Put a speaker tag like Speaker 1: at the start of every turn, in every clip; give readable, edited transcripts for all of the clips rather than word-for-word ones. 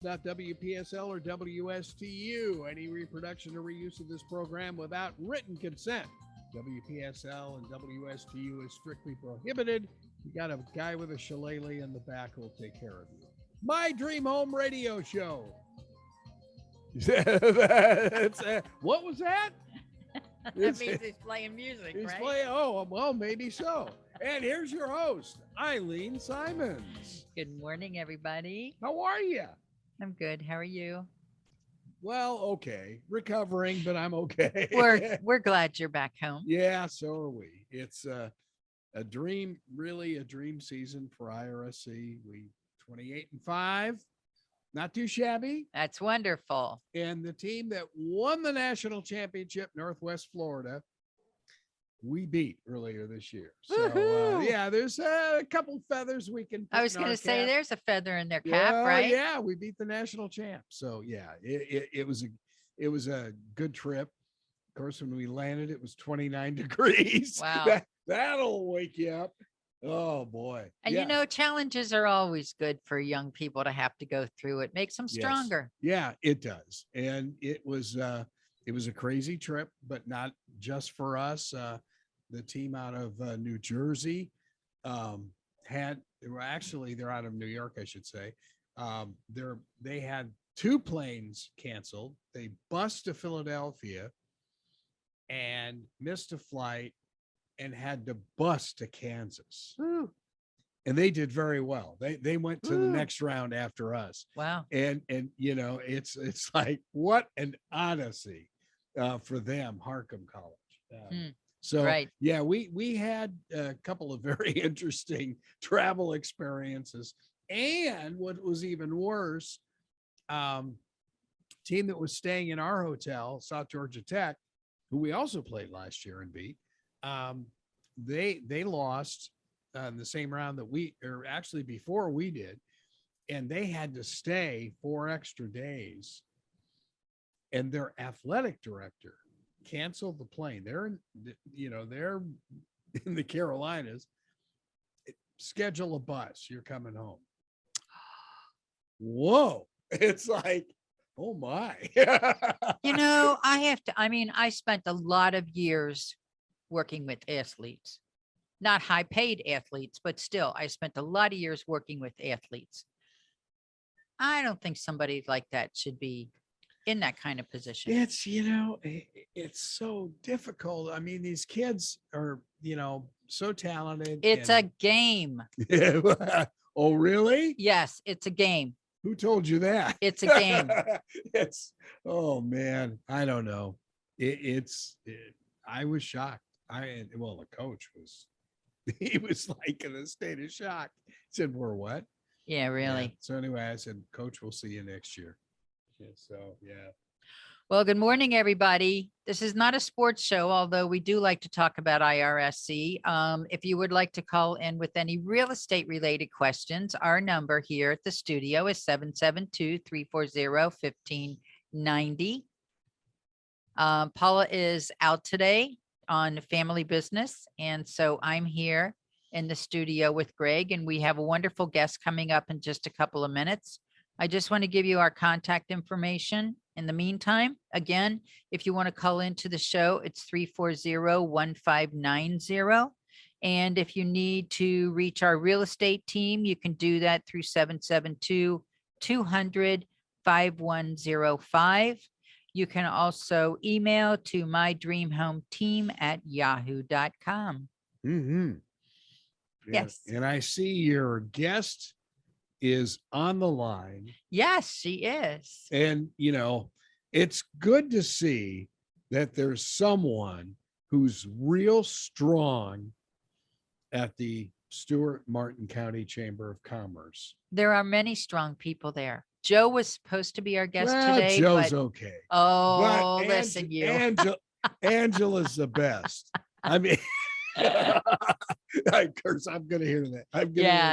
Speaker 1: Not WPSL or WSTU. Any reproduction or reuse of this program without written consent. WPSL and WSTU is strictly prohibited. You got a guy with a shillelagh in the back who will take care of you. My Dream Home Radio Show. What was that?
Speaker 2: That means he's playing music,
Speaker 1: He's
Speaker 2: right?
Speaker 1: playing. Oh, well, maybe so. And here's your host, Eileen Simons.
Speaker 2: Good morning, everybody.
Speaker 1: How are you?
Speaker 2: I'm good. How are you?
Speaker 1: Well, okay. Recovering, but I'm okay.
Speaker 2: We're glad you're back home.
Speaker 1: Yeah, so are we. It's a dream, really a dream season for IRSC. We 28-5, not too shabby.
Speaker 2: That's wonderful.
Speaker 1: And the team that won the national championship, Northwest Florida, we beat earlier this year. So yeah, there's a couple feathers we can.
Speaker 2: I was going to say there's a feather in their cap, right?
Speaker 1: Yeah, we beat the national champ. So yeah, it was a good trip. Of course, when we landed, it was 29 degrees.
Speaker 2: Wow,
Speaker 1: that'll wake you up. Oh boy!
Speaker 2: And you know, challenges are always good for young people to have to go through. It makes them stronger.
Speaker 1: Yes. Yeah, it does. And it was a crazy trip, but not just for us. The team out of New Jersey they're out of New York, I should say. They had two planes canceled. They bussed to Philadelphia and missed a flight and had to bus to Kansas.
Speaker 2: Ooh.
Speaker 1: And they did very well. They went to the next round after us.
Speaker 2: Wow.
Speaker 1: And you know, it's like, what an odyssey for them, Harcum College. So
Speaker 2: right.
Speaker 1: Yeah, we had a couple of very interesting travel experiences. And what was even worse, team that was staying in our hotel, South Georgia Tech, who we also played last year and beat, they lost in the same round that actually before we did, and they had to stay 4 extra days. And their athletic director canceled the plane. They're in the Carolinas. Schedule a bus. You're coming home. Whoa. It's like, oh my.
Speaker 2: I spent a lot of years working with athletes, not high paid athletes, but still I spent a lot of years working with athletes. I don't think somebody like that should be in that kind of position.
Speaker 1: It's so difficult. I mean, these kids are, so talented.
Speaker 2: It's a game.
Speaker 1: Oh, really?
Speaker 2: Yes, it's a game.
Speaker 1: Who told you that?
Speaker 2: It's a game.
Speaker 1: Oh man, I don't know. I was shocked. The coach he was like in a state of shock. He said, "We're what?"
Speaker 2: Yeah, really.
Speaker 1: Yeah. So anyway, I said, "Coach, we'll see you next year." Yeah, so yeah.
Speaker 2: Well, good morning, everybody. This is not a sports show, although we do like to talk about IRSC. If you would like to call in with any real estate related questions, our number here at the studio is 772-340-1590. Paula is out today on family business, and so I'm here in the studio with Greg, and we have a wonderful guest coming up in just a couple of minutes. I just want to give you our contact information. In the meantime, again, if you want to call into the show, it's 340-1590. And if you need to reach our real estate team, you can do that through 772-200-5105. You can also email to mydreamhometeam@yahoo.com.
Speaker 1: Mm-hmm.
Speaker 2: Yes.
Speaker 1: And I see your guest is on the line.
Speaker 2: Yes, she is.
Speaker 1: And, it's good to see that there's someone who's real strong at the Stuart Martin County Chamber of Commerce.
Speaker 2: There are many strong people there. Joe was supposed to be our guest today.
Speaker 1: Joe's okay.
Speaker 2: Oh, listen, you.
Speaker 1: Angela's the best. I mean, of course, I'm going to hear that.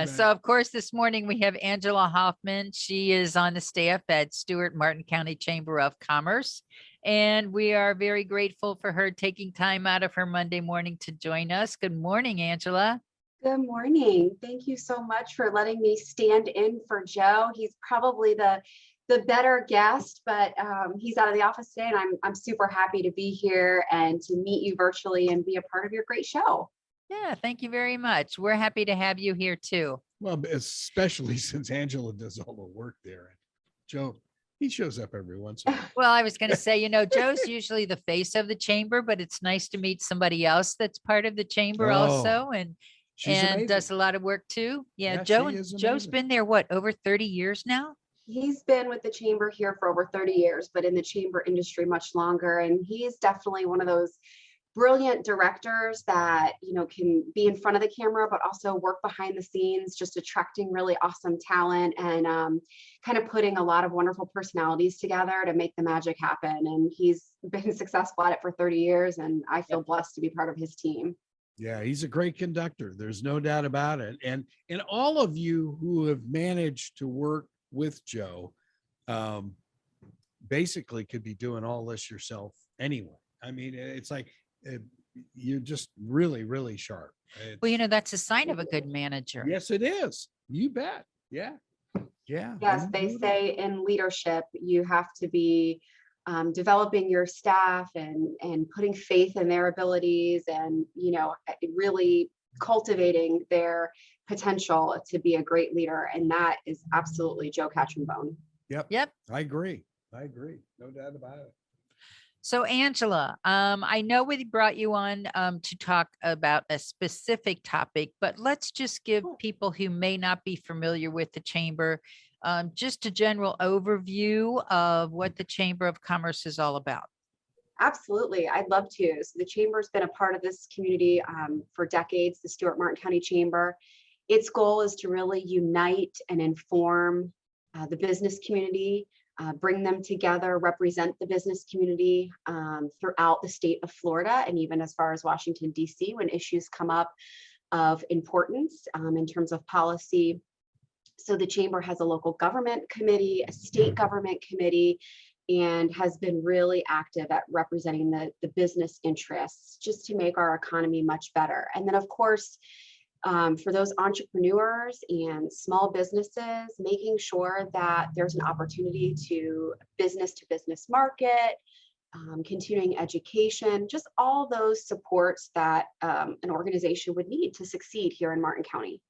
Speaker 2: So of course, this morning we have Angela Hoffman. She is on the staff at Stuart Martin County Chamber of Commerce. And we are very grateful for her taking time out of her Monday morning to join us. Good morning, Angela.
Speaker 3: Good morning. Thank you so much for letting me stand in for Joe. He's probably the the better guest, but he's out of the office today, and I'm super happy to be here and to meet you virtually and be a part of your great show.
Speaker 2: Yeah, thank you very much. We're happy to have you here too.
Speaker 1: Well, especially since Angela does all the work there. Joe, he shows up every once in a while.
Speaker 2: Well, I was going to say, Joe's usually the face of the chamber, but it's nice to meet somebody else that's part of the chamber also, and
Speaker 1: She's amazing.
Speaker 2: does a lot of work too. Yeah,
Speaker 1: she is
Speaker 2: Joe's
Speaker 1: amazing.
Speaker 2: been there, what, over 30 years now?
Speaker 3: He's been with the chamber here for over 30 years, but in the chamber industry much longer. And he's definitely one of those brilliant directors that, can be in front of the camera, but also work behind the scenes, just attracting really awesome talent and kind of putting a lot of wonderful personalities together to make the magic happen. And he's been successful at it for 30 years. And I feel blessed to be part of his team.
Speaker 1: Yeah, he's a great conductor. There's no doubt about it. And all of you who have managed to work with Joe, basically could be doing all this yourself anyway. I mean, it's like you're just really, really sharp.
Speaker 2: Well, that's a sign of a good manager.
Speaker 1: Yes, it is. You bet. Yeah. Yeah.
Speaker 3: Yes, they say in leadership, you have to be developing your staff and putting faith in their abilities and, really cultivating their potential to be a great leader. And that is absolutely Joe Catchingbone.
Speaker 1: Yep. I agree. No doubt about it.
Speaker 2: So Angela, I know we brought you on to talk about a specific topic, but let's just give people who may not be familiar with the chamber just a general overview of what the Chamber of Commerce is all about.
Speaker 3: Absolutely. I'd love to. So the Chamber's been a part of this community for decades, the Stuart Martin County Chamber. Its goal is to really unite and inform the business community, bring them together, represent the business community throughout the state of Florida, and even as far as Washington, D.C., when issues come up of importance in terms of policy. So the Chamber has a local government committee, a state government committee, and has been really active at representing the business interests just to make our economy much better. And then, of course, for those entrepreneurs and small businesses, making sure that there's an opportunity to business market, continuing education, just all those supports that an organization would need to succeed here in Martin County.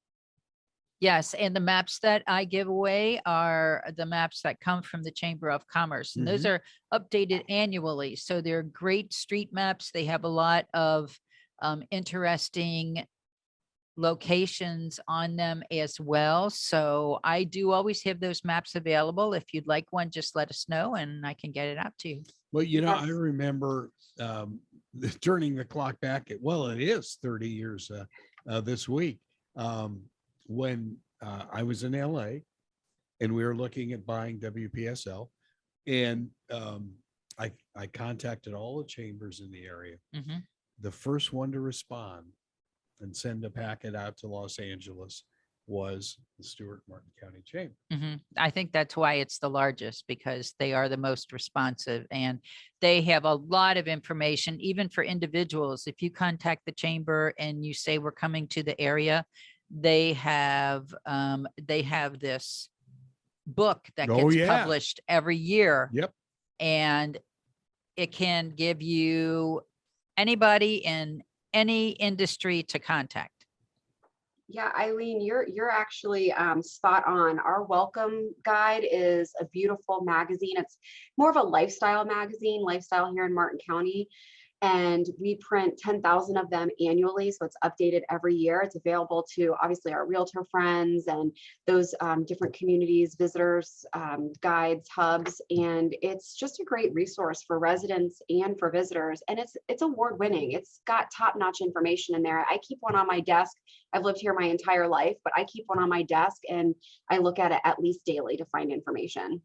Speaker 2: Yes, and the maps that I give away are the maps that come from the Chamber of Commerce, and those are updated annually. So they're great street maps. They have a lot of interesting locations on them as well. So I do always have those maps available. If you'd like one, just let us know and I can get it out to you.
Speaker 1: Well, I remember turning the clock back it is 30 years this week. When I was in LA and we were looking at buying WPSL, and I contacted all the chambers in the area. The first one to respond and send a packet out to Los Angeles was the Stuart Martin County Chamber.
Speaker 2: I think that's why it's the largest, because they are the most responsive and they have a lot of information, even for individuals. If you contact the chamber and you say we're coming to the area, they have this book that gets published every year.
Speaker 1: Yep.
Speaker 2: And it can give you anybody in any industry to contact.
Speaker 3: Yeah, Eileen, you're actually spot on. Our welcome guide is a beautiful magazine. It's more of a lifestyle magazine, lifestyle here in Martin County. And we print 10,000 of them annually. So it's updated every year. It's available to obviously our realtor friends and those different communities, visitors, guides, hubs. And it's just a great resource for residents and for visitors. And it's award winning. It's got top-notch information in there. I keep one on my desk. I've lived here my entire life, but I keep one on my desk and I look at it at least daily to find information.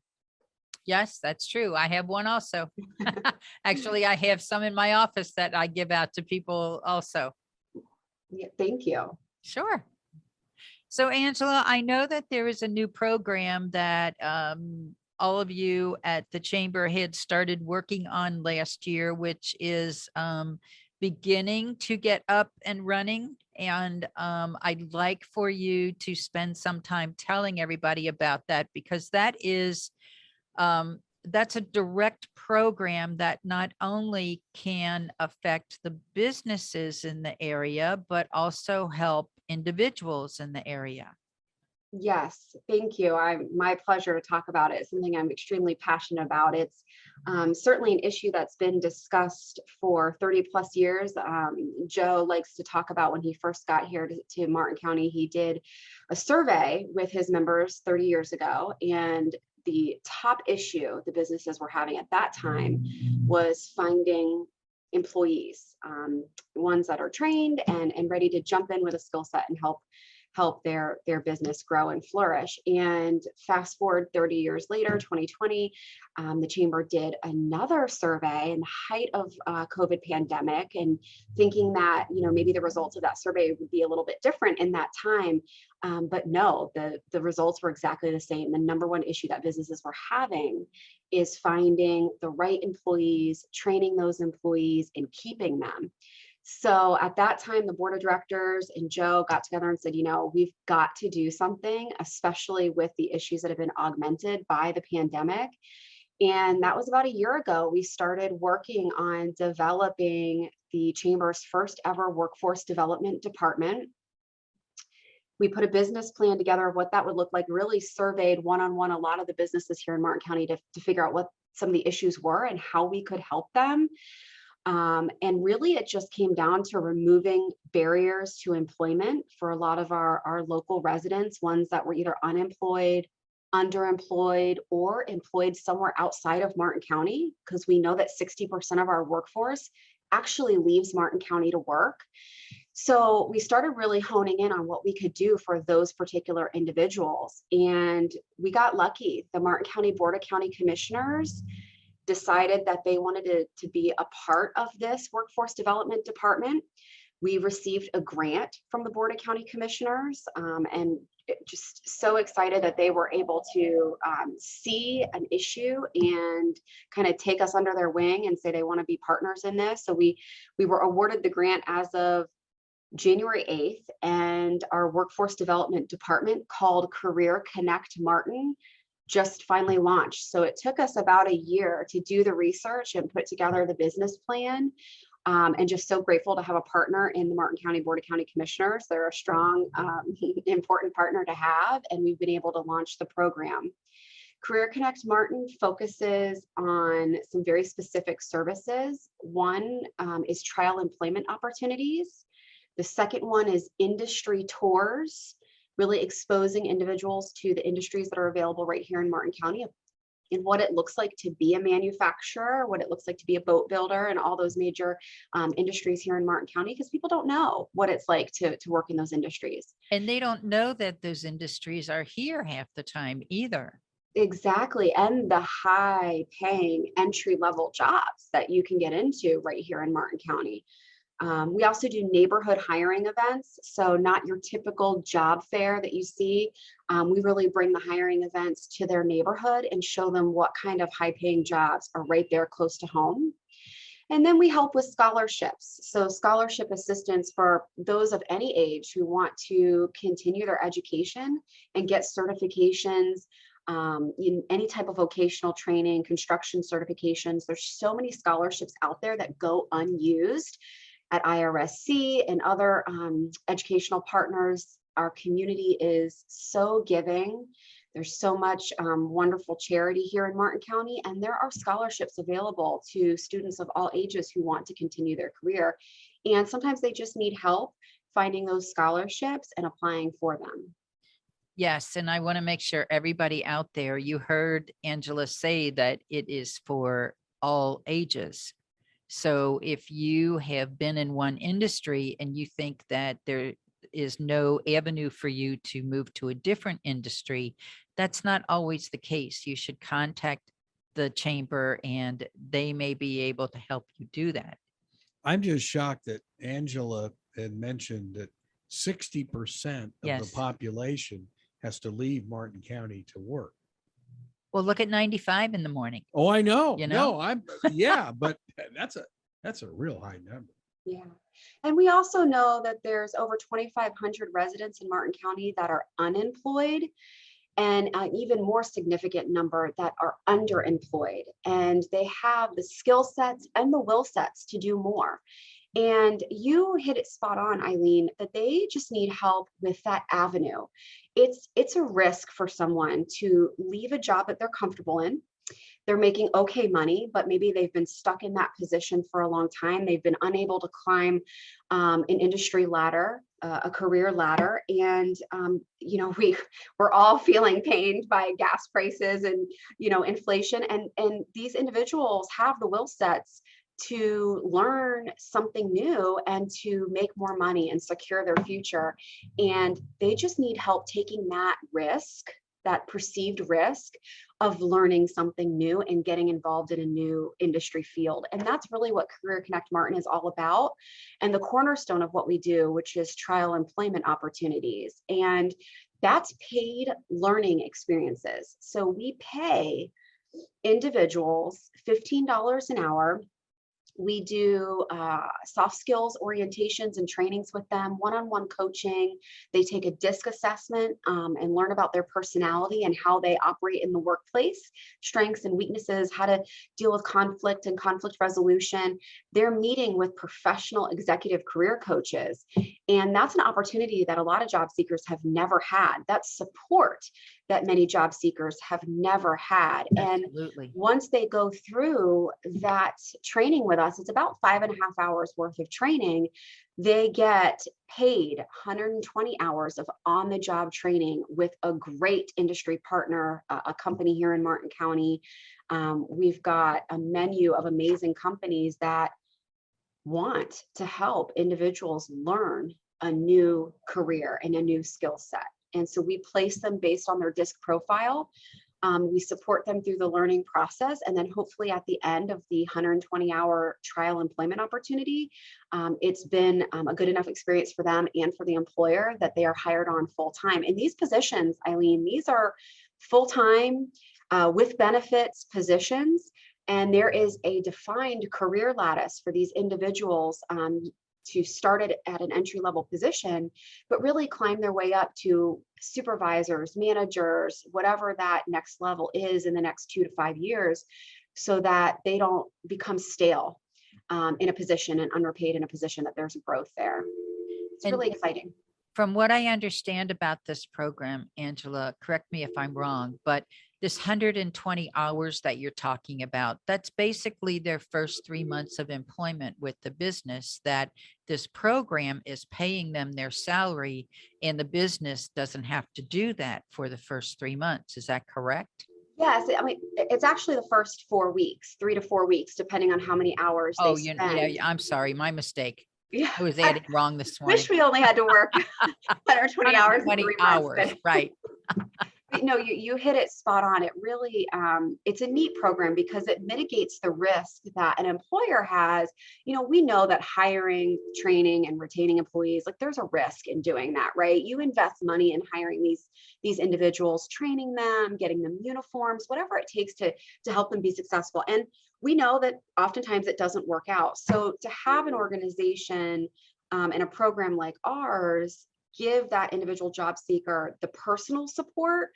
Speaker 2: Yes, that's true. I have one also. Actually, I have some in my office that I give out to people also.
Speaker 3: Yeah, thank you.
Speaker 2: Sure. So Angela, I know that there is a new program that all of you at the chamber had started working on last year, which is beginning to get up and running. And I'd like for you to spend some time telling everybody about that, because that is That's a direct program that not only can affect the businesses in the area, but also help individuals in the area.
Speaker 3: Yes, thank you. My pleasure to talk about it. It's something I'm extremely passionate about. It's certainly an issue that's been discussed for 30 plus years. Joe likes to talk about when he first got here to Martin County, he did a survey with his members 30 years ago. And the top issue the businesses were having at that time was finding employees, ones that are trained and ready to jump in with a skill set and help their business grow and flourish. And fast forward 30 years later, 2020, the chamber did another survey in the height of COVID pandemic, and thinking that, you know, maybe the results of that survey would be a little bit different in that time. But no, the results were exactly the same. The number one issue that businesses were having is finding the right employees, training those employees, and keeping them. So at that time, the board of directors and Joe got together and said, you know, we've got to do something, especially with the issues that have been augmented by the pandemic. And that was about a year ago. We started working on developing the chamber's first ever workforce development department. We put a business plan together of what that would look like, really surveyed one-on-one a lot of the businesses here in Martin County to figure out what some of the issues were and how we could help them. And really, it just came down to removing barriers to employment for a lot of our local residents, ones that were either unemployed, underemployed, or employed somewhere outside of Martin County, because we know that 60% of our workforce actually leaves Martin County to work. So we started really honing in on what we could do for those particular individuals. And we got lucky. The Martin County Board of County Commissioners decided that they wanted to be a part of this workforce development department. We received a grant from the Board of County Commissioners, and just so excited that they were able to see an issue and kind of take us under their wing and say they want to be partners in this. So we were awarded the grant as of January 8th, and our workforce development department, called Career Connect Martin, just finally launched. So it took us about a year to do the research and put together the business plan. And just so grateful to have a partner in the Martin County Board of County Commissioners. They're a strong, important partner to have, and we've been able to launch the program. Career Connect Martin focuses on some very specific services. One is trial employment opportunities. The second one is industry tours, really exposing individuals to the industries that are available right here in Martin County, and what it looks like to be a manufacturer, what it looks like to be a boat builder, and all those major industries here in Martin County, because people don't know what it's like to work in those industries.
Speaker 2: And they don't know that those industries are here half the time either.
Speaker 3: Exactly. And the high paying entry level jobs that you can get into right here in Martin County. We also do neighborhood hiring events. So not your typical job fair that you see. We really bring the hiring events to their neighborhood and show them what kind of high paying jobs are right there close to home. And then we help with scholarships. So scholarship assistance for those of any age who want to continue their education and get certifications, in any type of vocational training, construction certifications. There's so many scholarships out there that go unused at IRSC and other educational partners. Our community is so giving. There's so much wonderful charity here in Martin County, and there are scholarships available to students of all ages who want to continue their career. And sometimes they just need help finding those scholarships and applying for them.
Speaker 2: Yes, and I want to make sure everybody out there, you heard Angela say that it is for all ages. So if you have been in one industry and you think that there is no avenue for you to move to a different industry, that's not always the case. You should contact the chamber and they may be able to help you do that.
Speaker 1: I'm just shocked that Angela had mentioned that 60% of
Speaker 2: Yes.
Speaker 1: the population has to leave Martin County to work.
Speaker 2: Well, look at 95 in the morning.
Speaker 1: Oh, I know.
Speaker 2: You know?
Speaker 1: No, but that's a real high number.
Speaker 3: Yeah. And we also know that there's over 2,500 residents in Martin County that are unemployed. and an even more significant number that are underemployed, and they have the skill sets and the will sets to do more. And you hit it spot on, Eileen, that they just need help with that avenue. It's a risk for someone to leave a job that they're comfortable in. They're making okay money, but maybe they've been stuck in that position for a long time. They've been unable to climb an industry ladder, a career ladder. And, we're all feeling pained by gas prices and, inflation. And these individuals have the will sets to learn something new and to make more money and secure their future. And they just need help taking that risk, that perceived risk of learning something new and getting involved in a new industry field. And that's really what Career Connect Martin is all about. And the cornerstone of what we do, which is trial employment opportunities. And that's paid learning experiences. So we pay individuals $15 an hour. We do soft skills orientations and trainings with them, one-on-one coaching. They take a DISC assessment and learn about their personality and how they operate in the workplace, strengths and weaknesses, how to deal with conflict and conflict resolution. They're meeting with professional executive career coaches. And that's an opportunity that a lot of job seekers have never had. That's support that many job seekers have never had.
Speaker 2: Absolutely.
Speaker 3: And once they go through that training with us, it's about 5.5 hours worth of training. They get paid 120 hours of on-the-job training with a great industry partner, a company here in Martin County. We've got a menu of amazing companies that want to help individuals learn a new career and a new skill set. And so we place them based on their DISC profile. We support them through the learning process. And then hopefully at the end of the 120-hour trial employment opportunity, it's been a good enough experience for them and for the employer that they are hired on full-time. And these positions, Eileen, these are full-time with benefits positions. And there is a defined career lattice for these individuals to start at an entry-level position, but really climb their way up to supervisors, managers, whatever that next level is in the next 2 to 5 years, so that they don't become stale in a position and underpaid in a position, that there's growth there. It's
Speaker 2: And
Speaker 3: really exciting.
Speaker 2: From what I understand about this program, Angela, correct me if I'm wrong, but this 120 hours that you're talking about, that's basically their first 3 months of employment with the business, that this program is paying them their salary and the business doesn't have to do that for the first 3 months. Is that correct?
Speaker 3: Yes, I mean, it's actually the first 4 weeks, 3 to 4 weeks, depending on how many hours
Speaker 2: Oh,
Speaker 3: they
Speaker 2: yeah,
Speaker 3: spend.
Speaker 2: I'm sorry, my mistake.
Speaker 3: Yeah,
Speaker 2: I was adding wrong this morning.
Speaker 3: wish we only had to work 120 hours in
Speaker 2: 120
Speaker 3: 3 months.
Speaker 2: hours, right.
Speaker 3: But no, you hit it spot on. It really, it's a neat program because it mitigates the risk that an employer has. We know that hiring, training, and retaining employees, like there's a risk in doing that, right? You invest money in hiring these individuals, training them, getting them uniforms, whatever it takes to help them be successful. And we know that oftentimes it doesn't work out. So to have an organization and a program like ours give that individual job seeker the personal support,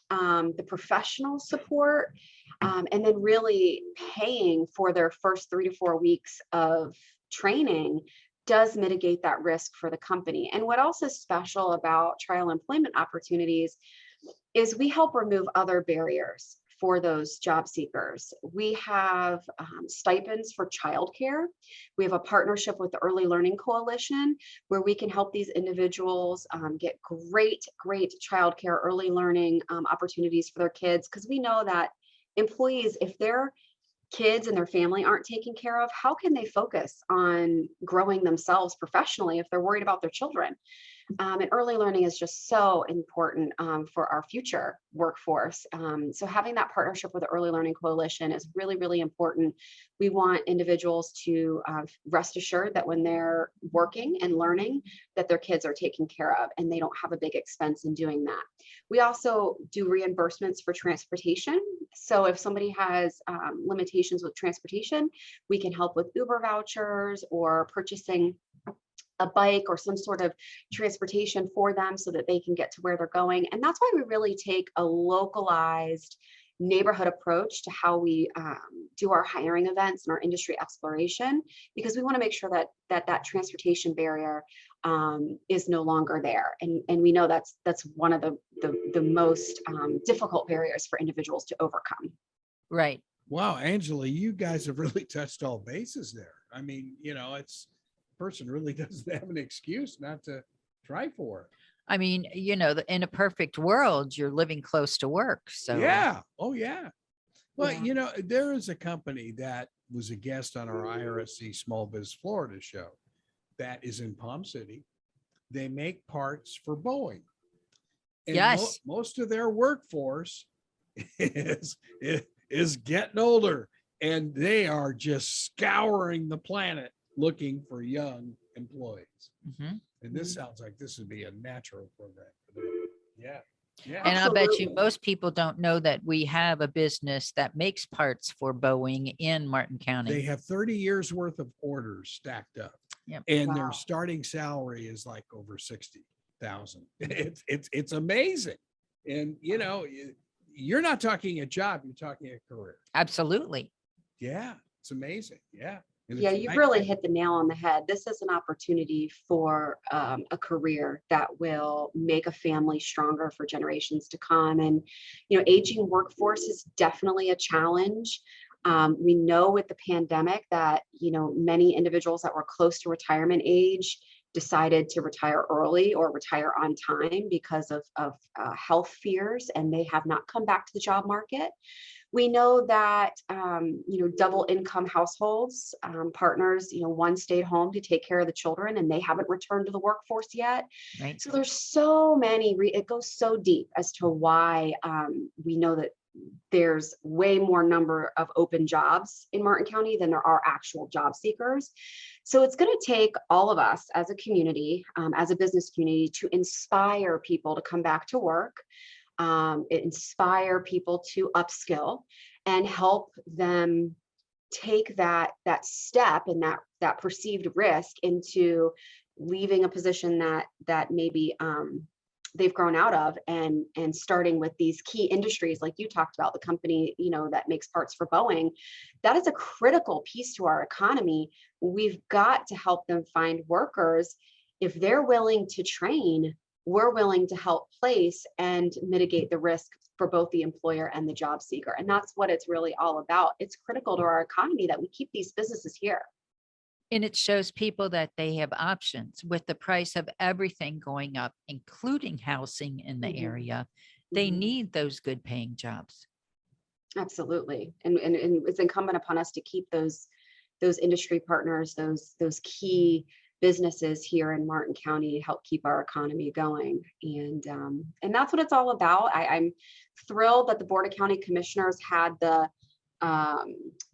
Speaker 3: the professional support, and then really paying for their first 3 to 4 weeks of training does mitigate that risk for the company. And what else is special about trial employment opportunities is we help remove other barriers for those job seekers. We have stipends for childcare. We have a partnership with the Early Learning Coalition where we can help these individuals get great childcare, early learning opportunities for their kids. Because we know that employees, if their kids and their family aren't taken care of, how can they focus on growing themselves professionally if they're worried about their children? And early learning is just so important for our future workforce. So having that partnership with the Early Learning Coalition is really, really important. We want individuals to rest assured that when they're working and learning, that their kids are taken care of and they don't have a big expense in doing that. We also do reimbursements for transportation. So if somebody has limitations with transportation, we can help with Uber vouchers or purchasing a bike or some sort of transportation for them so that they can get to where they're going. And that's why we really take a localized neighborhood approach to how we do our hiring events and our industry exploration, because we want to make sure that transportation barrier is no longer there. And we know that's one of the most difficult barriers for individuals to overcome.
Speaker 2: Right.
Speaker 1: Wow, Angela, you guys have really touched all bases there. I mean, it's person really doesn't have an excuse not to try for it.
Speaker 2: I mean, in a perfect world, you're living close to work. So
Speaker 1: Yeah. Oh, yeah. Well,
Speaker 3: Yeah.
Speaker 1: there is a company that was a guest on our IRSC Small Biz Florida show that is in Palm City. They make parts for Boeing. And
Speaker 2: yes,
Speaker 1: most of their workforce is getting older, and they are just scouring the planet looking for young employees.
Speaker 2: Mhm.
Speaker 1: And this sounds like this would be a natural program for them. Yeah. Yeah.
Speaker 2: And I'll bet you
Speaker 3: Absolutely.
Speaker 2: most people don't know that we have a business that makes parts for Boeing in Martin
Speaker 1: They
Speaker 2: County.
Speaker 1: have 30 years worth of orders stacked up.
Speaker 2: Yep.
Speaker 1: And their
Speaker 3: Wow.
Speaker 1: starting salary is like over 60,000. It's amazing. And you're not talking a job, you're talking a career.
Speaker 2: Absolutely.
Speaker 1: Yeah, it's amazing. Yeah. And
Speaker 3: Yeah,
Speaker 1: it's
Speaker 3: you
Speaker 1: nice.
Speaker 3: really hit the nail on the head. This is an opportunity for a career that will make a family stronger for generations to come. And, aging workforce is definitely a challenge. We know with the pandemic that, many individuals that were close to retirement age decided to retire early or retire on time because of health fears, and they have not come back to the job market. We know that, double income households, partners, one stayed home to take care of the children and they haven't returned to the workforce yet.
Speaker 2: Right.
Speaker 3: So there's so many, it goes so deep as to why we know that there's way more number of open jobs in Martin County than there are actual job seekers. So it's going to take all of us as a community, as a business community, to inspire people to come back to work. Inspire people to upskill and help them take that step and that perceived risk into leaving a position that maybe they've grown out of and starting with these key industries like you talked about, the company that makes parts for Boeing. That is a critical piece to our economy. We've got to help them find workers. If they're willing to train, we're willing to help place and mitigate the risk for both the employer and the job seeker. And that's what it's really all about. It's critical to our economy that we keep these businesses here.
Speaker 2: And it shows people that they have options with the price of everything going up, including housing in the
Speaker 3: Mhm.
Speaker 2: area. They
Speaker 3: Mhm.
Speaker 2: need those good paying jobs.
Speaker 3: Absolutely. And it's incumbent upon us to keep those industry partners, those key businesses here in Martin County, help keep our economy going. And that's what it's all about. I'm thrilled that the Board of County Commissioners had the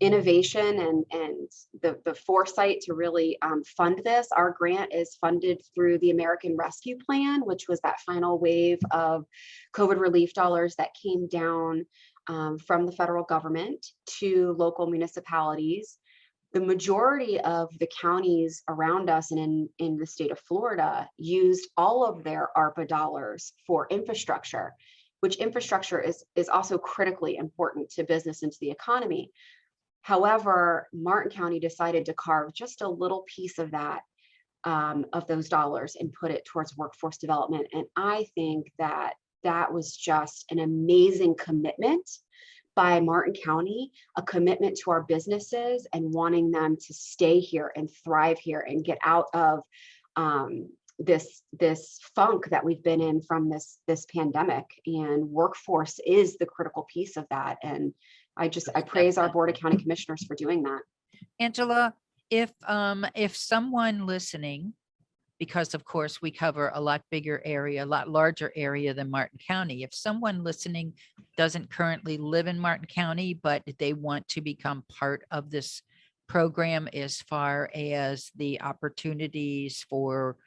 Speaker 3: innovation and the foresight to really fund this. Our grant is funded through the American Rescue Plan, which was that final wave of COVID relief dollars that came down from the federal government to local municipalities. The majority of the counties around us and in the state of Florida used all of their ARPA dollars for infrastructure, which infrastructure is also critically important to business and to the economy. However, Martin County decided to carve just a little piece of that, of those dollars, and put it towards workforce development. And I think that was just an amazing commitment by Martin County, a commitment to our businesses and wanting them to stay here and thrive here and get out of this funk that we've been in from this pandemic. And workforce is the critical piece of that. And I praise our Board of County Commissioners for doing that.
Speaker 2: Angela, if someone listening, because of course we cover a lot bigger area, a lot larger area than Martin County. If someone listening doesn't currently live in Martin County, but they want to become part of this program as far as the opportunities for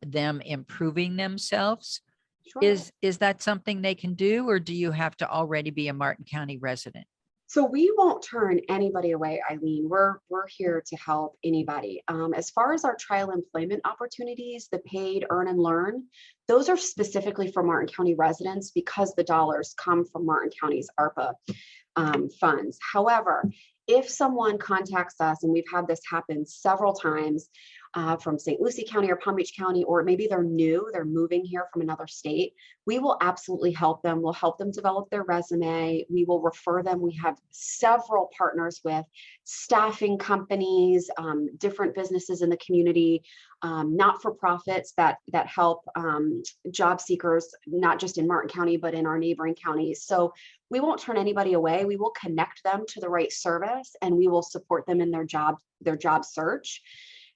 Speaker 2: them improving themselves,
Speaker 3: Sure.
Speaker 2: is that something they can do, or do you have to already be a Martin County resident?
Speaker 3: So we won't turn anybody away, Eileen. We're here to help anybody. As far as our trial employment opportunities, the paid earn and learn, those are specifically for Martin County residents because the dollars come from Martin County's ARPA funds. However, if someone contacts us, and we've had this happen several times from St. Lucie County or Palm Beach County, or maybe they're new, they're moving here from another state, we will absolutely help them. We'll help them develop their resume. We will refer them. We have several partners with staffing companies, different businesses in the community, not-for-profits that help job seekers, not just in Martin County, but in our neighboring counties. So we won't turn anybody away. We will connect them to the right service, and we will support them in their job search.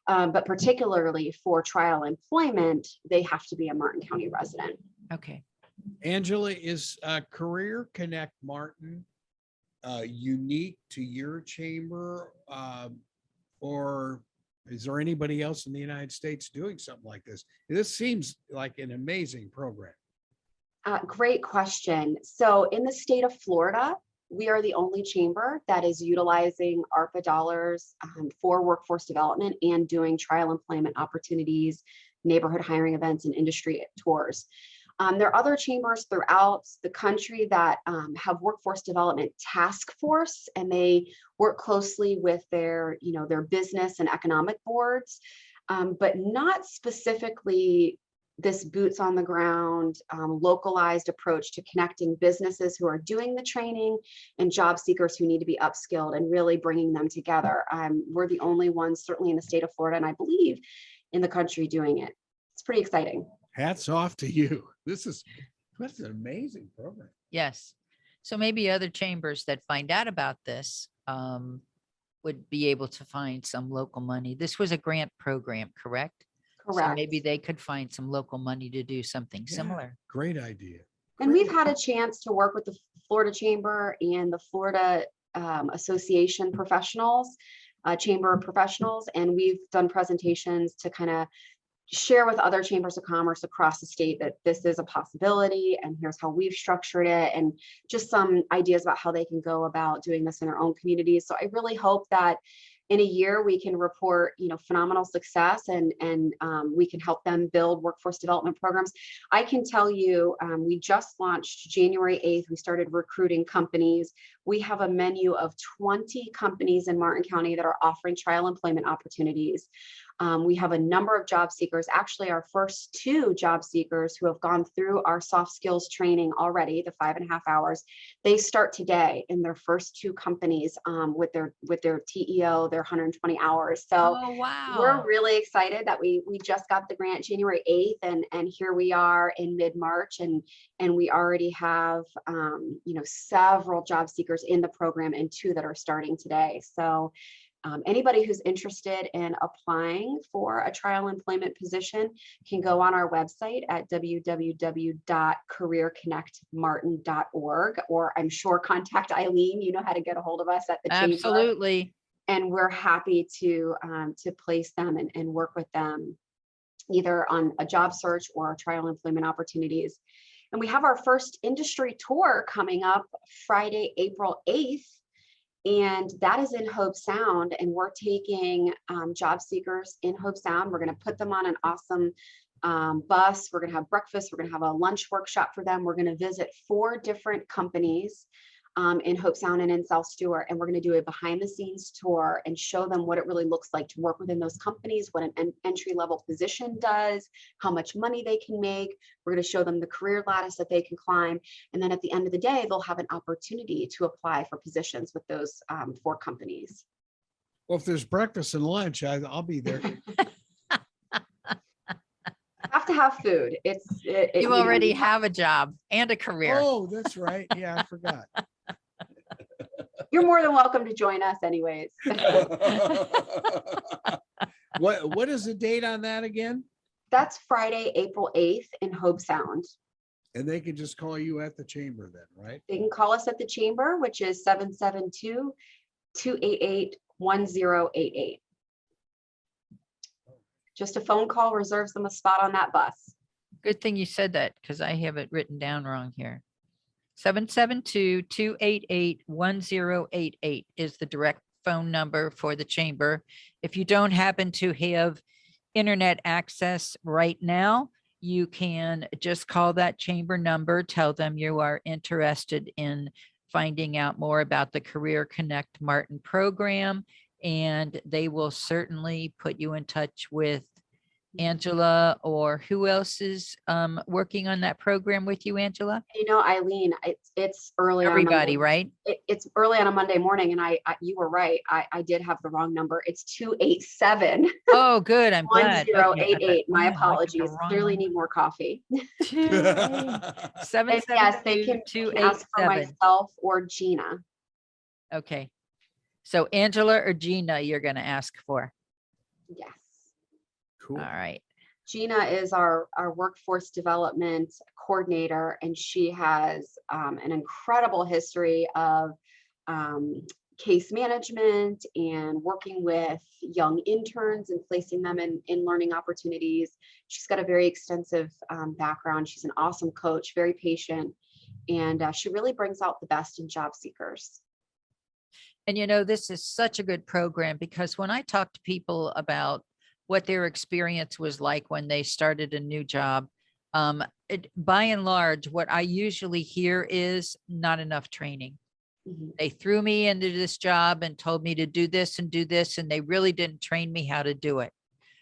Speaker 3: But particularly for trial employment, they have to be a Martin County resident.
Speaker 2: Okay.
Speaker 1: Angela, is Career Connect Martin unique to your chamber, or is there anybody else in the United States doing something like this? This seems like an amazing program.
Speaker 3: Great question. So in the state of Florida, we are the only chamber that is utilizing ARPA dollars for workforce development and doing trial employment opportunities, neighborhood hiring events, and industry tours. There are other chambers throughout the country that have workforce development task force, and they work closely with their business and economic boards, but not specifically this boots on the ground, localized approach to connecting businesses who are doing the training and job seekers who need to be upskilled and really bringing them together. We're the only ones, certainly in the state of Florida, and I believe in the country doing it. It's pretty exciting.
Speaker 1: Hats off to you. That's an amazing program.
Speaker 2: Yes. So maybe other chambers that find out about this would be able to find some local money. This was a grant program, correct?
Speaker 3: Correct.
Speaker 2: So maybe they could find some local money to do something similar.
Speaker 1: Great idea.
Speaker 3: And we've had a chance to work with the Florida Chamber and the Florida Association professionals, Chamber of Professionals, and we've done presentations to kind of share with other chambers of commerce across the state that this is a possibility, and here's how we've structured it, and just some ideas about how they can go about doing this in their own communities. So I really hope that in a year we can report, phenomenal success, and we can help them build workforce development programs. I can tell you, we just launched January 8th. We started recruiting companies. We have a menu of 20 companies in Martin County that are offering trial employment opportunities. We have a number of job seekers, actually our first 2 job seekers who have gone through our soft skills training already, the 5.5 hours. They start today in their first 2 companies with their TEO, their 120 hours. So
Speaker 2: Oh, wow.
Speaker 3: we're really excited that we just got the grant January 8th, and here we are in mid-March, and we already have several job seekers in the program and 2 that are starting today. So anybody who's interested in applying for a trial employment position can go on our website at www.careerconnectmartin.org, or I'm sure contact Eileen. You know how to get a hold of us at the chamber.
Speaker 2: Absolutely.
Speaker 3: And we're happy to place them and work with them either on a job search or trial employment opportunities. And we have our first industry tour coming up Friday, April 8th. And that is in Hobe Sound, and we're taking job seekers in Hobe Sound. We're going to put them on an awesome bus. We're going to have breakfast. We're going to have a lunch workshop for them. We're going to visit 4 different companies in Hobe Sound and in South Stuart, and we're going to do a behind-the-scenes tour and show them what it really looks like to work within those companies, what an entry-level position does, how much money they can make. We're going to show them the career lattice that they can climb, and then at the end of the day, they'll have an opportunity to apply for positions with those 4 companies.
Speaker 1: Well, if there's breakfast and lunch, I'll be there.
Speaker 3: Have to have food.
Speaker 2: You already have a job and a career.
Speaker 1: Oh, that's right. Yeah, I forgot.
Speaker 3: You're more than welcome to join us anyways.
Speaker 1: What is the date on that again?
Speaker 3: That's Friday, April 8th in Hobe Sound.
Speaker 1: And they can just call you at the chamber then, right?
Speaker 3: They can call us at the chamber, which is 772-288-1088. Just a phone call reserves them a spot on that bus.
Speaker 2: Good thing you said that, because I have it written down wrong here. 772-288-1088 is the direct phone number for the chamber. If you don't happen to have internet access right now, you can just call that chamber number, tell them you are interested in finding out more about the Career Connect Martin program, and they will certainly put you in touch with Angela, or who else is working on that program with you, Angela?
Speaker 3: Eileen, it's early on a
Speaker 2: Everybody,
Speaker 3: Monday.
Speaker 2: right?
Speaker 3: It's early on a Monday morning, and you were right. I did have the wrong number. It's 287
Speaker 2: Oh, good. I'm glad. Okay, I thought,
Speaker 3: 1088. My
Speaker 2: "Man, I got the
Speaker 3: apologies.
Speaker 2: wrong
Speaker 3: Clearly
Speaker 2: number."
Speaker 3: need more coffee.
Speaker 2: 772-287.
Speaker 3: And yes, they can ask for myself or Gina.
Speaker 2: Okay. So Angela or Gina, you're going to ask for.
Speaker 3: Yes.
Speaker 1: Cool.
Speaker 2: All right.
Speaker 3: Gina is our workforce development coordinator, and she has an incredible history of case management and working with young interns and placing them in learning opportunities. She's got a very extensive background. She's an awesome coach, very patient, and she really brings out the best in job seekers.
Speaker 2: And this is such a good program, because when I talk to people about what their experience was like when they started a new job, by and large, what I usually hear is not enough training.
Speaker 3: Mhm.
Speaker 2: They threw me into this job and told me to do this, and they really didn't train me how to do it.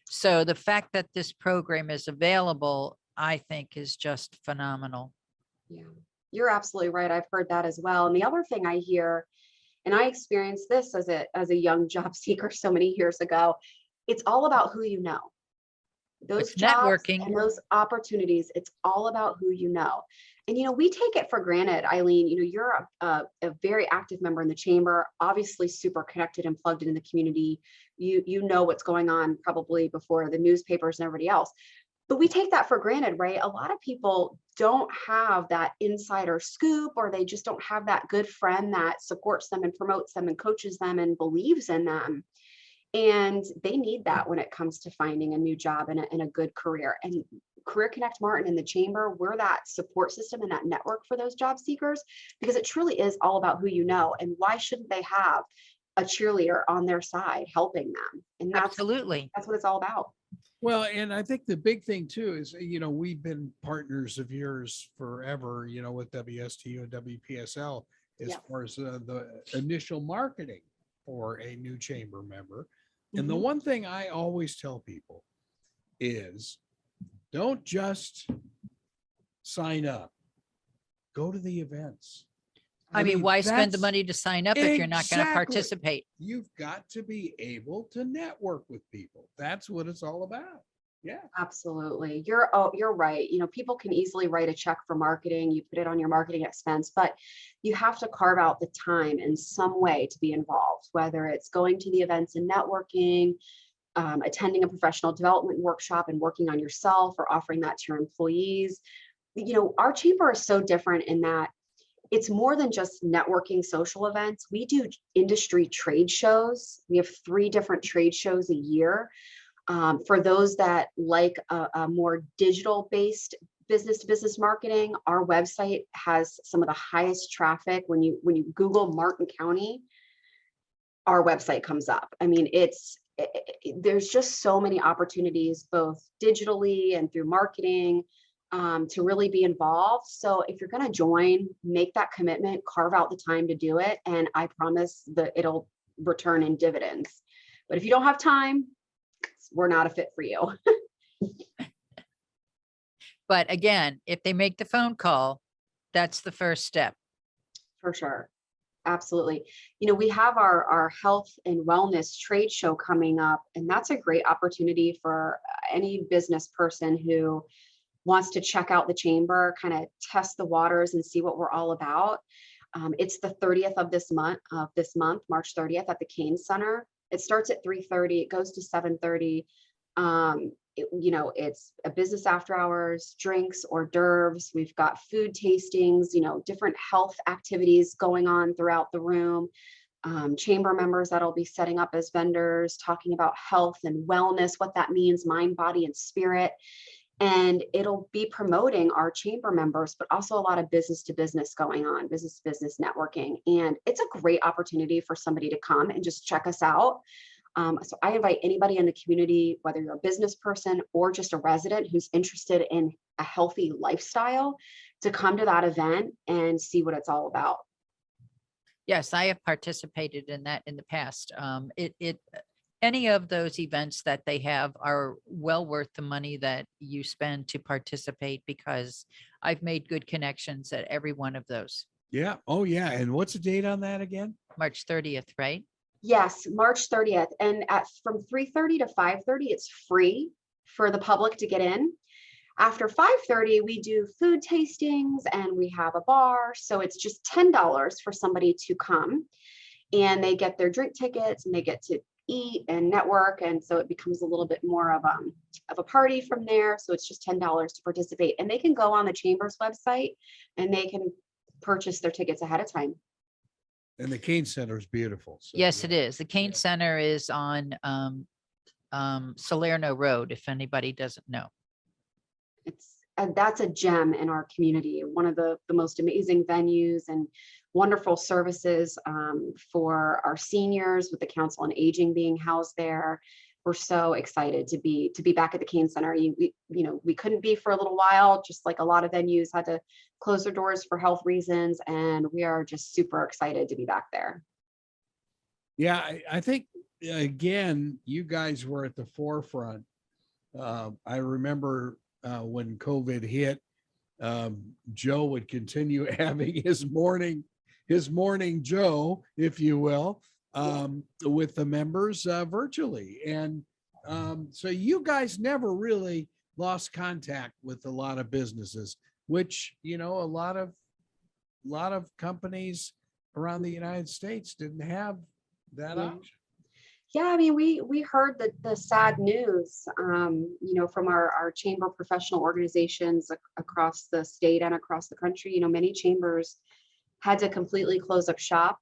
Speaker 2: So the fact that this program is available, I think, is just phenomenal.
Speaker 3: Yeah, you're absolutely right. I've heard that as well. And the other thing I hear, and I experienced this as a young job seeker so many years ago, it's all about who you know. Those
Speaker 2: It's
Speaker 3: jobs
Speaker 2: networking.
Speaker 3: and those opportunities, it's all about who you know. And we take it for granted, Eileen. You're a very active member in the chamber, obviously super connected and plugged into the community. You know what's going on probably before the newspapers and everybody else. But we take that for granted, right? A lot of people don't have that insider scoop, or they just don't have that good friend that supports them and promotes them and coaches them and believes in them. And they need that when it comes to finding a new job and a good career. And Career Connect Martin and the chamber, we're that support system and that network for those job seekers, because it truly is all about who you know. And why shouldn't they have a cheerleader on their side helping them? And
Speaker 2: Absolutely.
Speaker 3: that's what it's all about.
Speaker 1: Well, and I think the big thing too is, we've been partners of yours forever, with WSTU and WPSL, as
Speaker 3: Yeah.
Speaker 1: far as the initial marketing for a new chamber member. And the
Speaker 3: Mhm.
Speaker 1: one thing I always tell people is, don't just sign up, go to the events.
Speaker 2: I mean, why spend the
Speaker 1: that's-
Speaker 2: money to sign up if you're not going to
Speaker 1: Exactly.
Speaker 2: participate?
Speaker 1: You've got to be able to network with people. That's what it's all about. Yeah.
Speaker 3: Absolutely. You're right. People can easily write a check for marketing. You put it on your marketing expense, but you have to carve out the time in some way to be involved, whether it's going to the events and networking, attending a professional development workshop and working on yourself, or offering that to your employees. Our chamber is so different in that it's more than just networking social events. We do industry trade shows. We have 3 different trade shows a year. For those that like a more digital-based business-to-business marketing, our website has some of the highest traffic. When you Google Martin County, our website comes up. I mean, there's just so many opportunities, both digitally and through marketing, to really be involved. So if you're going to join, make that commitment, carve out the time to do it, and I promise that it'll return in dividends. But if you don't have time, we're not a fit for you.
Speaker 2: But again, if they make the phone call, that's the first step.
Speaker 3: For sure. Absolutely. We have our health and wellness trade show coming up, and that's a great opportunity for any business person who wants to check out the chamber, kind of test the waters and see what we're all about. It's the 30th of this month, March 30th, at the Kane Center. It starts at 3:30. It goes to 7:30. It's a business after hours, drinks, hors d'oeuvres. We've got food tastings, different health activities going on throughout the room. Chamber members that'll be setting up as vendors, talking about health and wellness, what that means, mind, body, and spirit. And it'll be promoting our chamber members, but also a lot of business to business going on, business to business networking. And it's a great opportunity for somebody to come and just check us out. So I invite anybody in the community, whether you're a business person or just a resident who's interested in a healthy lifestyle, to come to that event and see what it's all about.
Speaker 2: Yes, I have participated in that in the past. Any of those events that they have are well worth the money that you spend to participate, because I've made good connections at every one of those.
Speaker 1: Yeah. Oh, yeah. And what's the date on that again?
Speaker 2: March 30th, right?
Speaker 3: Yes, March 30th. And from 3:30 to 5:30, it's free for the public to get in. After 5:30, we do food tastings and we have a bar. So it's just $10 for somebody to come, and they get their drink tickets and they get to eat and network. And so it becomes a little bit more of a party from there. So it's just $10 to participate, and they can go on the Chamber's website and they can purchase their tickets ahead of time.
Speaker 1: And the Kane Center is beautiful. So,
Speaker 2: Yes, it
Speaker 1: yeah.
Speaker 2: is. The Kane
Speaker 1: Yeah.
Speaker 2: Center is on Salerno Road, if anybody doesn't know.
Speaker 3: That's a gem in our community, one of the most amazing venues and wonderful services for our seniors, with the Council on Aging being housed there. We're so excited to be back at the Kane Center. We couldn't be for a little while, just like a lot of venues had to close their doors for health reasons, and we are just super excited to be back there.
Speaker 1: Yeah, I think, again, you guys were at the forefront. I remember when COVID hit, Joe would continue having his morning Joe, if you will, with the members virtually. And so you guys never really lost contact with a lot of businesses, which, a lot of companies around the United States didn't have that option.
Speaker 3: Yeah, I mean, we heard the sad news, from our chamber professional organizations across the state and across the country. Many chambers had to completely close up shop.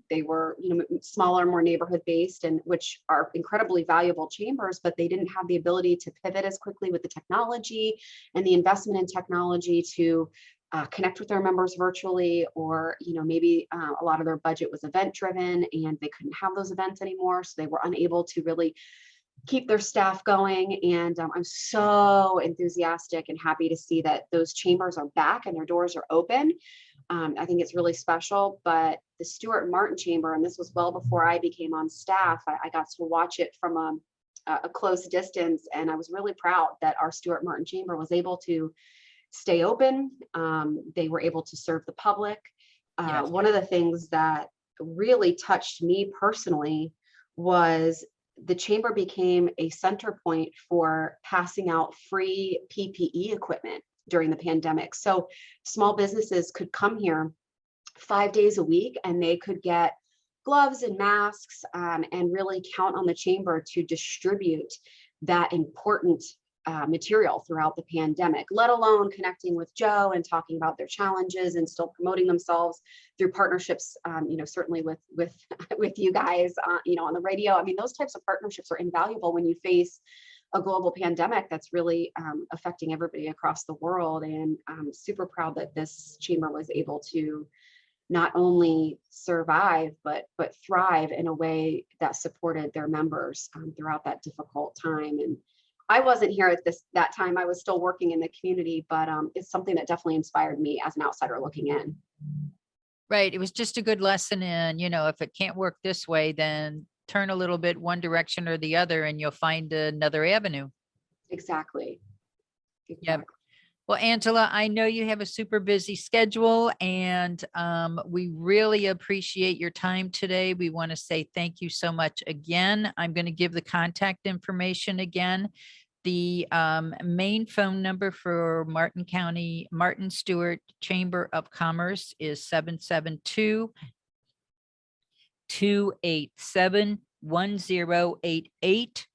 Speaker 3: They were, smaller, more neighborhood based, and which are incredibly valuable chambers, but they didn't have the ability to pivot as quickly with the technology and the investment in technology to connect with their members virtually, or maybe a lot of their budget was event driven and they couldn't have those events anymore, so they were unable to really keep their staff going. And I'm so enthusiastic and happy to see that those chambers are back and their doors are open. I think it's really special. But the Stuart Martin Chamber, and this was well before I became on staff, I got to watch it from a close distance, and I was really proud that our Stuart Martin Chamber was able to stay open. They were able to serve the public.
Speaker 2: Yes.
Speaker 3: One of the things that really touched me personally was the chamber became a center point for passing out free PPE equipment during the pandemic. So small businesses could come here 5 days a week and they could get gloves and masks, and really count on the chamber to distribute that important material throughout the pandemic, let alone connecting with Joe and talking about their challenges and still promoting themselves through partnerships, certainly with with you guys, on the radio. I mean, those types of partnerships are invaluable when you face a global pandemic that's really affecting everybody across the world. And I'm super proud that this chamber was able to not only survive, but thrive in a way that supported their members throughout that difficult time. And I wasn't here at that time. I was still working in the community, but it's something that definitely inspired me as an outsider looking in.
Speaker 2: Right. It was just a good lesson in, if it can't work this way, then turn a little bit one direction or the other, and you'll find another avenue.
Speaker 3: Exactly.
Speaker 2: Yep. Well, Angela, I know you have a super busy schedule, and we really appreciate your time today. We want to say thank you so much again. I'm going to give the contact information again. The main phone number for Martin County, Martin Stuart Chamber of Commerce is 772-287-1088.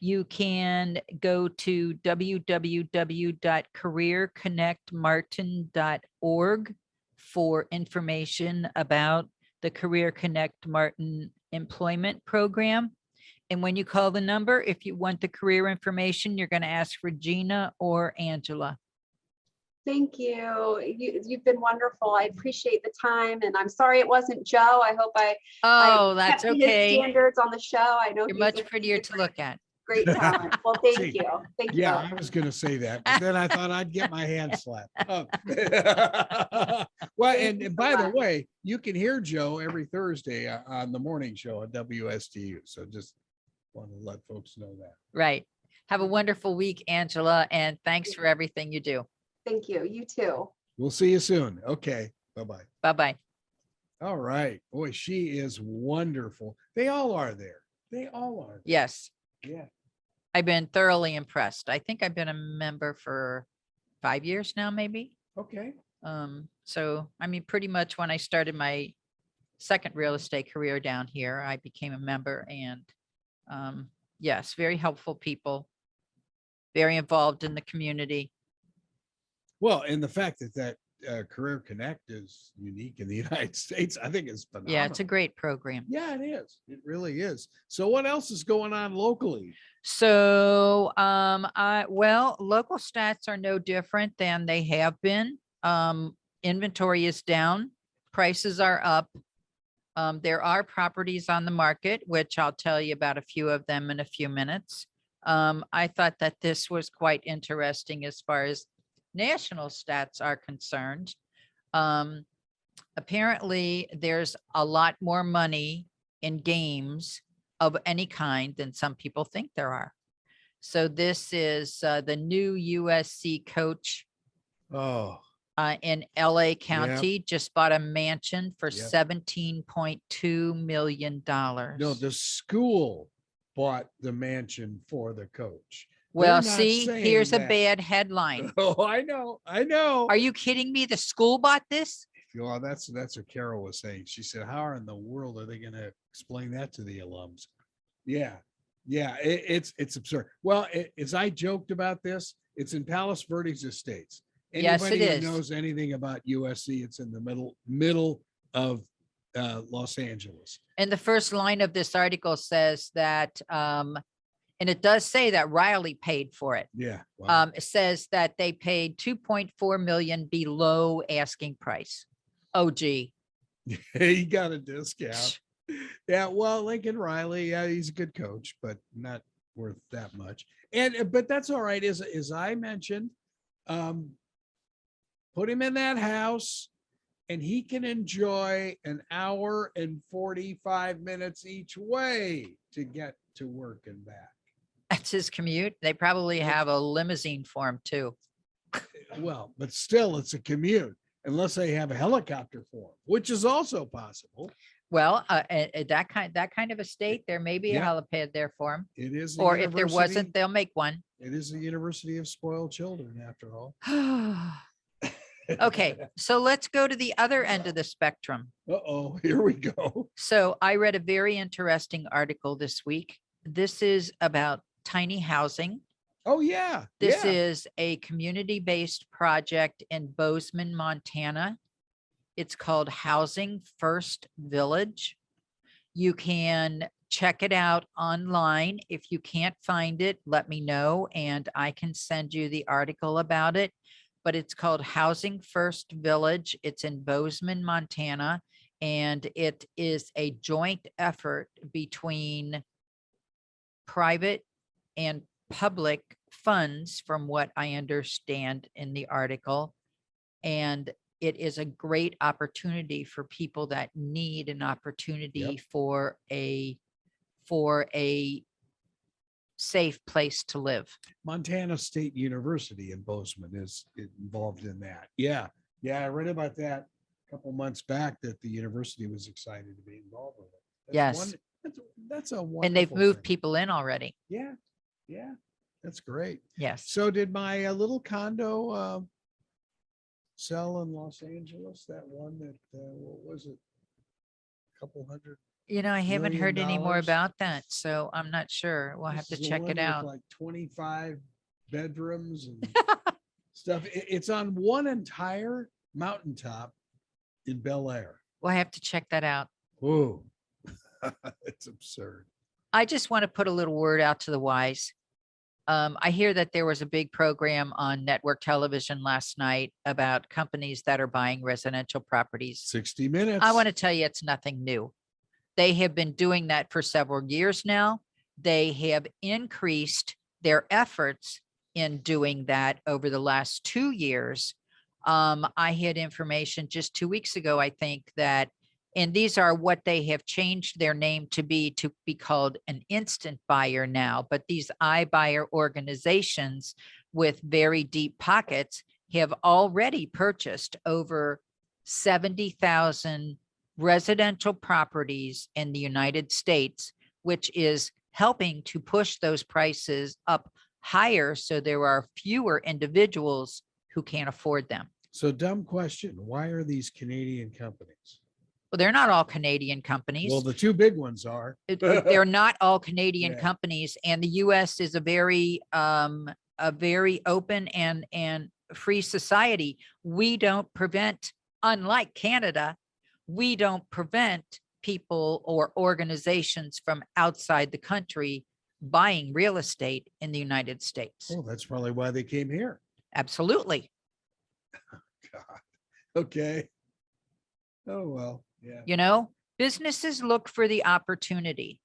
Speaker 2: You can go to www.careerconnectmartin.org for information about the Career Connect Martin employment program. And when you call the number, if you want the career information, you're going to ask for Gina or Angela.
Speaker 3: Thank you. You've been wonderful. I appreciate the time, and I'm sorry it wasn't Joe. I hope I
Speaker 2: Oh, that's
Speaker 3: kept to his
Speaker 2: okay.
Speaker 3: standards on the show. I know
Speaker 2: You're
Speaker 3: he's
Speaker 2: much
Speaker 3: a
Speaker 2: prettier to look at.
Speaker 3: great talent. Well, thank
Speaker 1: See,
Speaker 3: you. Thank you.
Speaker 1: Yeah,
Speaker 3: both.
Speaker 1: I was gonna say that, but then I thought I'd get my hand slapped. Oh. Well,
Speaker 3: Thank
Speaker 1: and
Speaker 3: you so
Speaker 1: by the
Speaker 3: much.
Speaker 1: way, you can hear Joe every Thursday on the morning show at WSTU. So just want to let folks know that.
Speaker 2: Right. Have a wonderful week, Angela, and thanks for everything you do.
Speaker 3: Thank you. You too.
Speaker 1: We'll see you soon. Okay, bye-bye.
Speaker 2: Bye-bye.
Speaker 1: All right. Boy, she is wonderful. They all are there. They all are.
Speaker 2: Yes,
Speaker 1: Yeah.
Speaker 2: I've been thoroughly impressed. I think I've been a member for 5 years now, maybe.
Speaker 1: Okay.
Speaker 2: So, I mean, pretty much when I started my second real estate career down here, I became a member, and yes, very helpful people, very involved in the community.
Speaker 1: Well, and the fact that Career Connect is unique in the United States, I think is phenomenal.
Speaker 2: Yeah, it's a great program.
Speaker 1: Yeah, it is. It really is. So what else is going on locally?
Speaker 2: So, well, local stats are no different than they have been. Inventory is down, prices are up. There are properties on the market, which I'll tell you about a few of them in a few minutes. I thought that this was quite interesting as far as national stats are concerned. Apparently there's a lot more money in games of any kind than some people think there are. So this is the new USC coach
Speaker 1: Oh,
Speaker 2: in LA County just bought a mansion for
Speaker 1: Yep.
Speaker 2: $17.2 million.
Speaker 1: no, the school bought the mansion for the coach.
Speaker 2: Well,
Speaker 1: They're not
Speaker 2: see,
Speaker 1: saying
Speaker 2: here's a
Speaker 1: that.
Speaker 2: bad headline.
Speaker 1: Oh, I know. I know.
Speaker 2: Are you kidding me? The school bought this?
Speaker 1: Well, that's what Carol was saying. She said, how in the world are they going to explain that to the alums? Yeah. Yeah. It's absurd. Well, as I joked about this, it's in Palos Verdes Estates.
Speaker 2: Yes, it
Speaker 1: Anybody who
Speaker 2: is.
Speaker 1: knows anything about USC, it's in the middle of Los Angeles.
Speaker 2: And the first line of this article says that, and it does say that Riley paid for it.
Speaker 1: Yeah. Wow.
Speaker 2: It says that they paid 2.4 million below asking price. Oh, gee.
Speaker 1: He got a discount. Yeah. Well, Lincoln Riley, yeah, he's a good coach, but not worth that much. But that's all right. As I mentioned, put him in that house and he can enjoy an hour and 45 minutes each way to get to work and back.
Speaker 2: That's his commute. They probably have a limousine for him too.
Speaker 1: Well, but still it's a commute unless they have a helicopter for him, which is also possible.
Speaker 2: Well, that kind of estate, there may be a
Speaker 1: Yeah.
Speaker 2: helipad there for him.
Speaker 1: It is.
Speaker 2: Or if there wasn't, they'll make one.
Speaker 1: It is the University of Spoiled Children after all.
Speaker 2: Okay, so let's go to the other end of the spectrum.
Speaker 1: Uh-oh, here we go.
Speaker 2: So I read a very interesting article this week. This is about tiny housing.
Speaker 1: Oh, yeah.
Speaker 2: This
Speaker 1: yeah.
Speaker 2: is a community-based project in Bozeman, Montana. It's called Housing First Village. You can check it out online. If you can't find it, let me know and I can send you the article about it. But it's called Housing First Village. It's in Bozeman, Montana, and it is a joint effort between private and public funds, from what I understand in the article. And it is a great opportunity for people that need an opportunity
Speaker 1: Yep.
Speaker 2: for a safe place to live.
Speaker 1: Montana State University in Bozeman is involved in that. Yeah. Yeah. I read about that a couple months back that the university was excited to be involved with it.
Speaker 2: Yes.
Speaker 1: That's a wonderful
Speaker 2: And they've moved
Speaker 1: thing.
Speaker 2: people in already.
Speaker 1: Yeah. Yeah. That's great.
Speaker 2: Yes.
Speaker 1: So did my little condo sell in Los Angeles? That one that, what was it? A couple hundred.
Speaker 2: You know, I haven't
Speaker 1: $1
Speaker 2: heard any more
Speaker 1: million?
Speaker 2: about that, so I'm not sure. We'll have to
Speaker 1: This is the
Speaker 2: check
Speaker 1: one
Speaker 2: it
Speaker 1: with
Speaker 2: out.
Speaker 1: Like 25 bedrooms and stuff. It's on one entire mountaintop in Bel Air.
Speaker 2: We'll have to check that out.
Speaker 1: Whoa. It's absurd.
Speaker 2: I just want to put a little word out to the wise. I hear that there was a big program on network television last night about companies that are buying residential properties.
Speaker 1: 60 Minutes.
Speaker 2: I want to tell you, it's nothing new. They have been doing that for several years now. They have increased their efforts in doing that over the last 2 years. I had information just 2 weeks ago, I think, that, and these are what they have changed their name to be called an instant buyer now. But these iBuyer organizations with very deep pockets have already purchased over 70,000 residential properties in the United States, which is helping to push those prices up higher. So there are fewer individuals who can't afford them.
Speaker 1: So dumb question. Why are these Canadian companies?
Speaker 2: Well, they're not all Canadian companies.
Speaker 1: Well, the two big ones are.
Speaker 2: They're not all Canadian
Speaker 1: Yeah.
Speaker 2: companies, and the U.S. is a very open and free society. We don't prevent, unlike Canada, we don't prevent people or organizations from outside the country buying real estate in the United States.
Speaker 1: Oh, that's probably why they came here.
Speaker 2: Absolutely.
Speaker 1: God. Okay. Oh, well, yeah.
Speaker 2: You know, businesses look for the opportunity.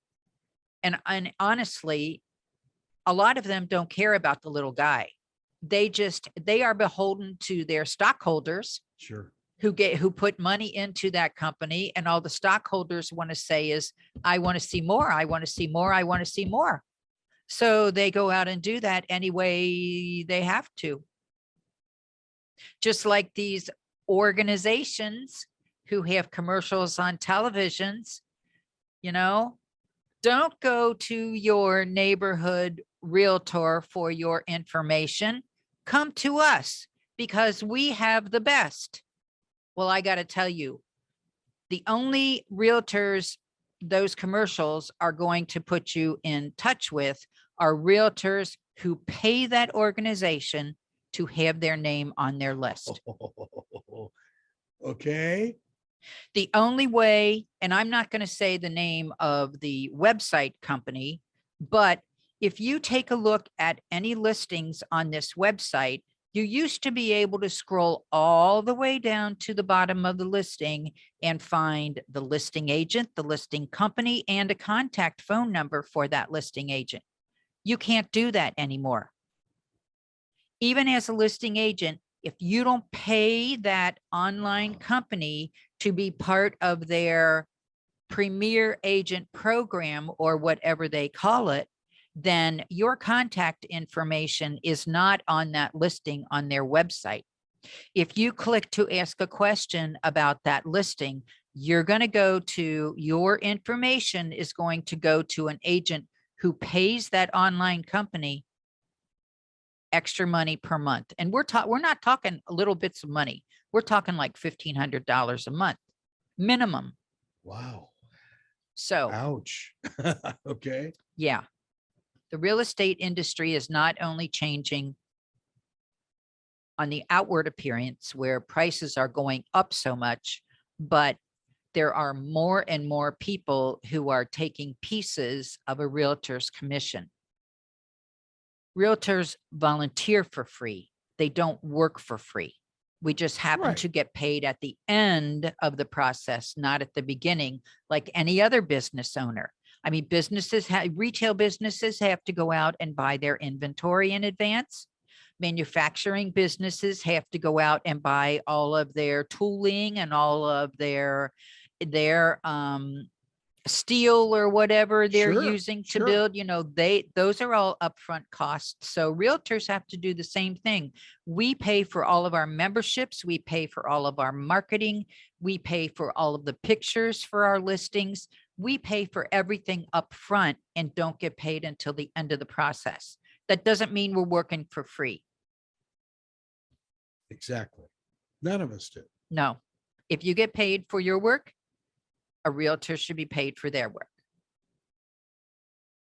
Speaker 2: And honestly, a lot of them don't care about the little guy. They are beholden to their stockholders
Speaker 1: Sure.
Speaker 2: who put money into that company. And all the stockholders want to say is, I want to see more. I want to see more. I want to see more. So they go out and do that any way they have to. Just like these organizations who have commercials on televisions, you know, don't go to your neighborhood realtor for your information. Come to us because we have the best. Well, I got to tell you, the only realtors those commercials are going to put you in touch with are realtors who pay that organization to have their name on their list.
Speaker 1: Okay.
Speaker 2: The only way, and I'm not going to say the name of the website company, but if you take a look at any listings on this website, you used to be able to scroll all the way down to the bottom of the listing and find the listing agent, the listing company, and a contact phone number for that listing agent. You can't do that anymore. Even as a listing agent, if you don't pay that online company to be part of their premier agent program or whatever they call it, then your contact information is not on that listing on their website. If you click to ask a question about that listing, you're going to go to, your information is going to go to an agent who pays that online company extra money per month. And we're not talking little bits of money. We're talking like $1,500 a month minimum.
Speaker 1: Wow.
Speaker 2: So,
Speaker 1: Ouch. Okay.
Speaker 2: yeah, the real estate industry is not only changing on the outward appearance where prices are going up so much, but there are more and more people who are taking pieces of a realtor's commission. Realtors volunteer for free. They don't work for free. We just happen
Speaker 1: Right.
Speaker 2: to get paid at the end of the process, not at the beginning, like any other business owner. I mean, retail businesses have to go out and buy their inventory in advance. Manufacturing businesses have to go out and buy all of their tooling and all of their steel or whatever they're
Speaker 1: Sure,
Speaker 2: using to
Speaker 1: sure.
Speaker 2: build, those are all upfront costs. So realtors have to do the same thing. We pay for all of our memberships. We pay for all of our marketing. We pay for all of the pictures for our listings. We pay for everything up front and don't get paid until the end of the process. That doesn't mean we're working for free.
Speaker 1: Exactly. None of us do.
Speaker 2: No. If you get paid for your work, a realtor should be paid for their work.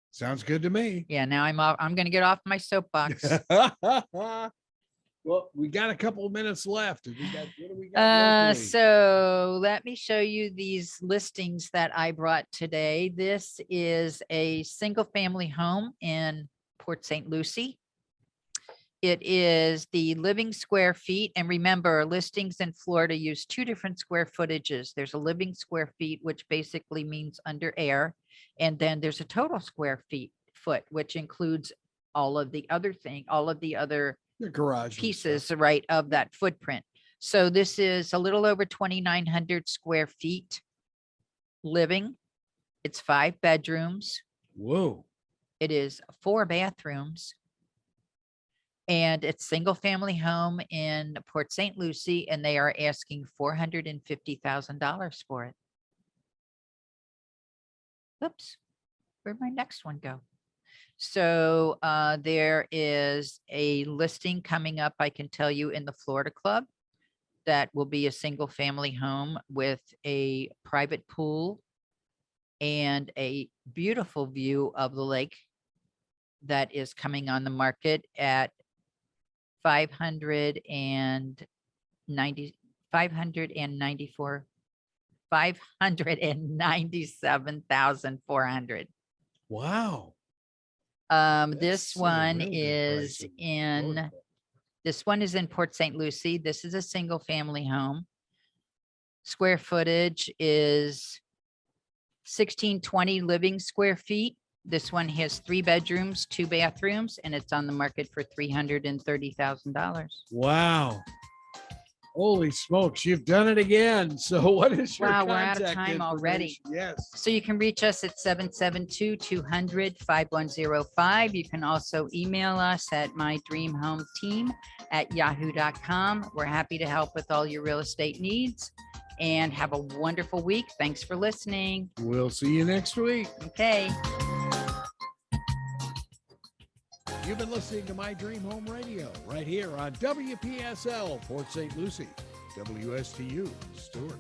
Speaker 1: Sounds good to me.
Speaker 2: Yeah, now I'm going to get off my soapbox.
Speaker 1: Well, we got a couple of minutes left. What do we got locally?
Speaker 2: So let me show you these listings that I brought today. This is a single family home in Port St. Lucie. It is the living square feet. And remember, listings in Florida use two different square footages. There's a living square feet, which basically means under air. And then there's a total square foot, which includes all of the other
Speaker 1: The garage and
Speaker 2: pieces,
Speaker 1: stuff.
Speaker 2: right, of that footprint. So this is a little over 2,900 square feet living. It's 5 bedrooms.
Speaker 1: Whoa.
Speaker 2: It is 4 bathrooms. And it's single family home in Port St. Lucie, and they are asking $450,000 for it. Oops, where'd my next one go? So there is a listing coming up, I can tell you, in the Florida Club that will be a single family home with a private pool and a beautiful view of the lake that is coming on the market at 597,400.
Speaker 1: Wow.
Speaker 2: This
Speaker 1: That's
Speaker 2: one
Speaker 1: real good
Speaker 2: is
Speaker 1: pricing.
Speaker 2: in,
Speaker 1: Florida.
Speaker 2: this one is in Port St. Lucie. This is a single family home. Square footage is 1,620 living square feet. This one has 3 bedrooms, 2 bathrooms, and it's on the market for $330,000.
Speaker 1: Wow. Holy smokes, you've done it again. So what is your
Speaker 2: Wow, we're out of
Speaker 1: contact
Speaker 2: time already.
Speaker 1: information? Yes.
Speaker 2: So you can reach us at 772-200-5105. You can also email us at mydreamhometeam@yahoo.com. We're happy to help with all your real estate needs, and have a wonderful week. Thanks for listening.
Speaker 1: We'll see you next week.
Speaker 2: Okay.
Speaker 1: You've been listening to My Dream Home Radio right here on WPSL Port St. Lucie, WSTU Stuart.